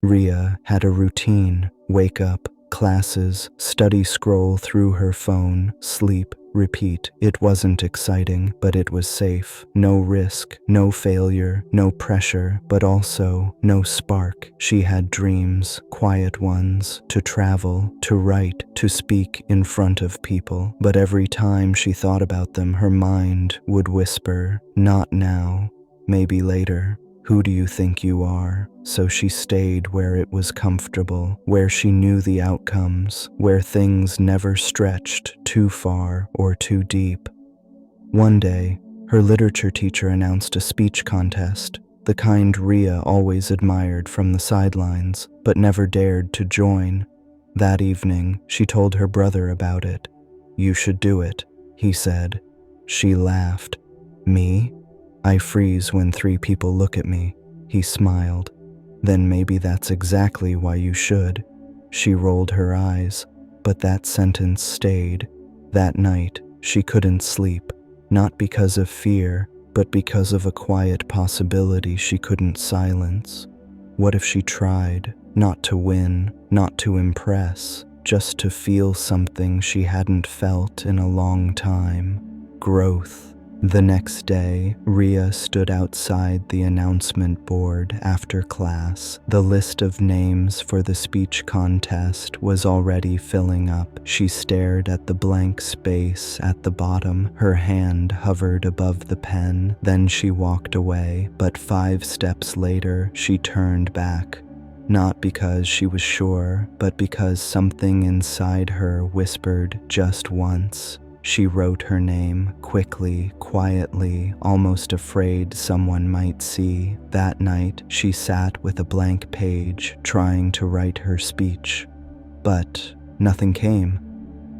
Ria had a routine: wake up, classes, study, scroll through her phone, sleep, repeat. It wasn't exciting, but it was safe. No risk, no failure, no pressure, but also no spark. She had dreams, quiet ones, to travel, to write, to speak in front of people. But every time she thought about them, her mind would whisper, "Not now, maybe later. Who do you think you are?" So she stayed where it was comfortable, where she knew the outcomes, where things never stretched too far or too deep. One day, her literature teacher announced a speech contest, the kind Ria always admired from the sidelines, but never dared to join. That evening, she told her brother about it. "You should do it," he said. She laughed. "Me? I freeze when 3 people look at me," he smiled. "Then maybe that's exactly why you should." She rolled her eyes, but that sentence stayed. That night, she couldn't sleep, not because of fear, but because of a quiet possibility she couldn't silence. What if she tried, not to win, not to impress, just to feel something she hadn't felt in a long time? Growth. The next day, Ria stood outside the announcement board after class. The list of names for the speech contest was already filling up. She stared at the blank space at the bottom. Her hand hovered above the pen. Then she walked away, but 5 steps later, she turned back. Not because she was sure, but because something inside her whispered just once. She wrote her name, quickly, quietly, almost afraid someone might see. That night, she sat with a blank page, trying to write her speech. But nothing came.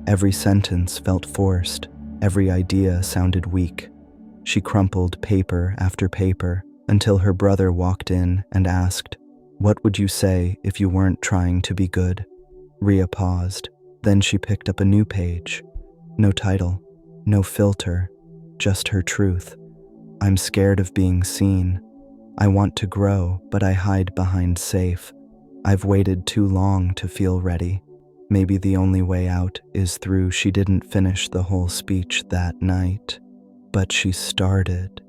Every sentence felt forced. Every idea sounded weak. She crumpled paper after paper until her brother walked in and asked, "What would you say if you weren't trying to be good?" Ria paused. Then she picked up a new page. No title, no filter, just her truth. "I'm scared of being seen. I want to grow, but I hide behind safe. I've waited too long to feel ready. Maybe the only way out is through." She didn't finish the whole speech that night, but she started.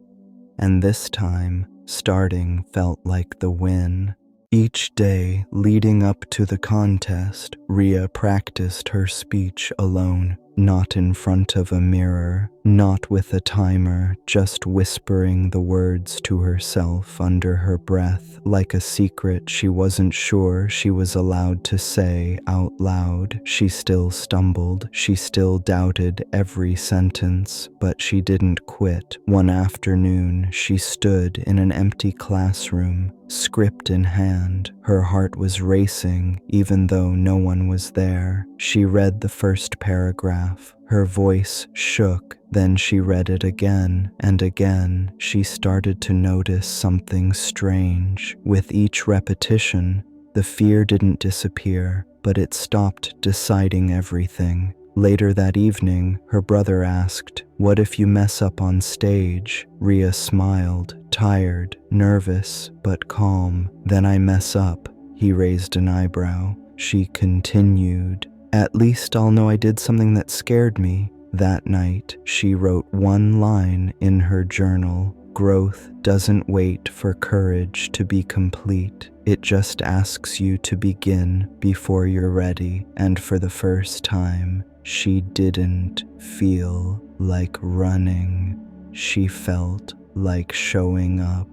And this time, starting felt like the win. Each day leading up to the contest, Ria practiced her speech alone. Not in front of a mirror, not with a timer, just whispering the words to herself under her breath, like a secret she wasn't sure she was allowed to say out loud. She still stumbled, she still doubted every sentence, but she didn't quit. One afternoon, she stood in an empty classroom, script in hand. Her heart was racing, even though no one was there. She read the first paragraph. Her voice shook. Then she read it again and again. She started to notice something strange. With each repetition, the fear didn't disappear, but it stopped deciding everything. Later that evening, her brother asked, "What if you mess up on stage?" Ria smiled, tired, nervous, but calm. "Then I mess up." He raised an eyebrow. She continued, "At least I'll know I did something that scared me." That night, she wrote one line in her journal: "Growth doesn't wait for courage to be complete. It just asks you to begin before you're ready." And for the first time, she didn't feel like running. She felt like showing up.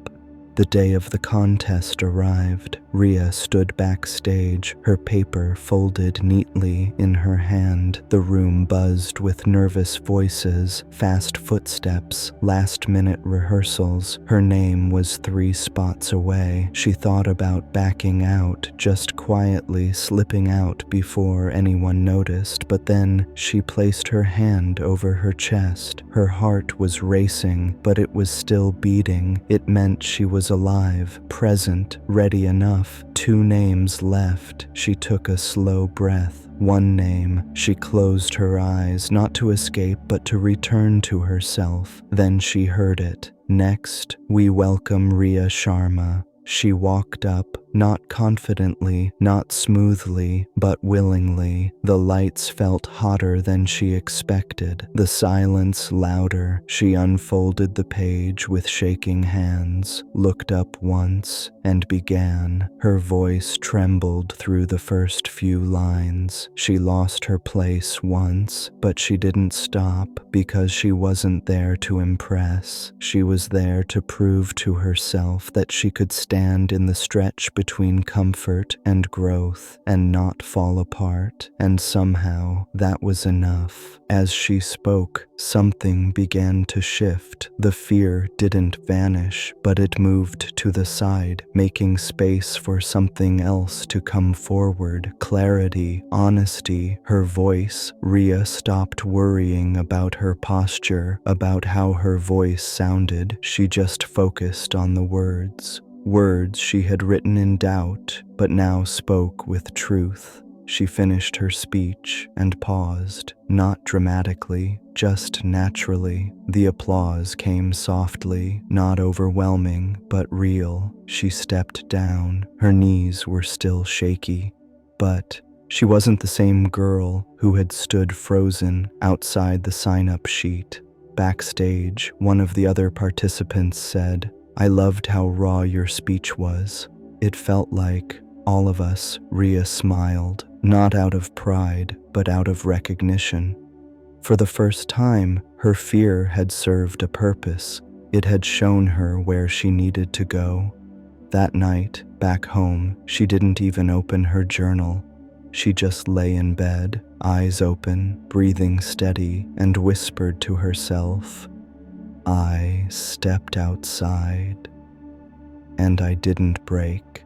The day of the contest arrived. Ria stood backstage, her paper folded neatly in her hand. The room buzzed with nervous voices, fast footsteps, last-minute rehearsals. Her name was 3 spots away. She thought about backing out, just quietly slipping out before anyone noticed, but then she placed her hand over her chest. Her heart was racing, but it was still beating. It meant she was alive, present, ready enough. 2 names left. She took a slow breath. One name. She closed her eyes, not to escape, but to return to herself. Then she heard it. "Next, we welcome Ria Sharma." She walked up, not confidently, not smoothly, but willingly. The lights felt hotter than she expected, the silence louder. She unfolded the page with shaking hands, looked up once, and began. Her voice trembled through the first few lines. She lost her place once, but she didn't stop because she wasn't there to impress. She was there to prove to herself that she could stand in the stretch between comfort and growth and not fall apart, and somehow that was enough. As she spoke, something began to shift. The fear didn't vanish, but it moved to the side, making space for something else to come forward. Clarity, honesty, her voice. Ria stopped worrying about her posture, about how her voice sounded. She just focused on the words. Words she had written in doubt, but now spoke with truth. She finished her speech and paused, not dramatically, just naturally. The applause came softly, not overwhelming, but real. She stepped down. Her knees were still shaky, but she wasn't the same girl who had stood frozen outside the sign-up sheet. Backstage, one of the other participants said, "I loved how raw your speech was. It felt like all of us." Ria smiled, not out of pride, but out of recognition. For the first time, her fear had served a purpose. It had shown her where she needed to go. That night, back home, she didn't even open her journal. She just lay in bed, eyes open, breathing steady, and whispered to herself, "I stepped outside, and I didn't break."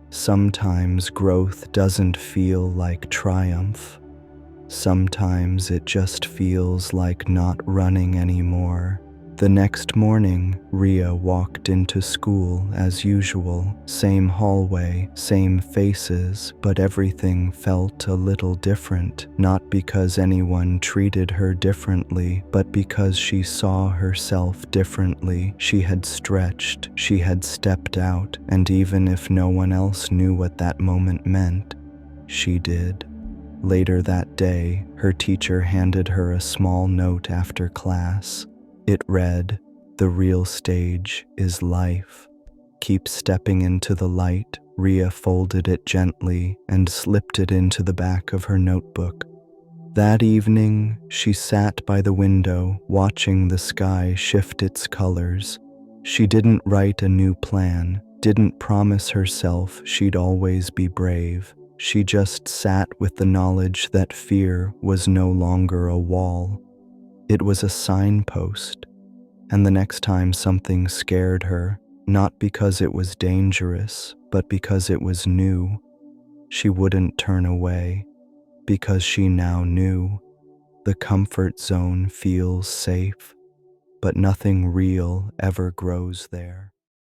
Sometimes growth doesn't feel like triumph. Sometimes it just feels like not running anymore. The next morning, Ria walked into school as usual. Same hallway, same faces, but everything felt a little different. Not because anyone treated her differently, but because she saw herself differently. She had stretched, she had stepped out, and even if no one else knew what that moment meant, she did. Later that day, her teacher handed her a small note after class. It read, "The real stage is life. Keep stepping into the light." Ria folded it gently and slipped it into the back of her notebook. That evening, she sat by the window, watching the sky shift its colors. She didn't write a new plan, didn't promise herself she'd always be brave. She just sat with the knowledge that fear was no longer a wall. It was a signpost, and the next time something scared her, not because it was dangerous, but because it was new, she wouldn't turn away, because she now knew the comfort zone feels safe, but nothing real ever grows there.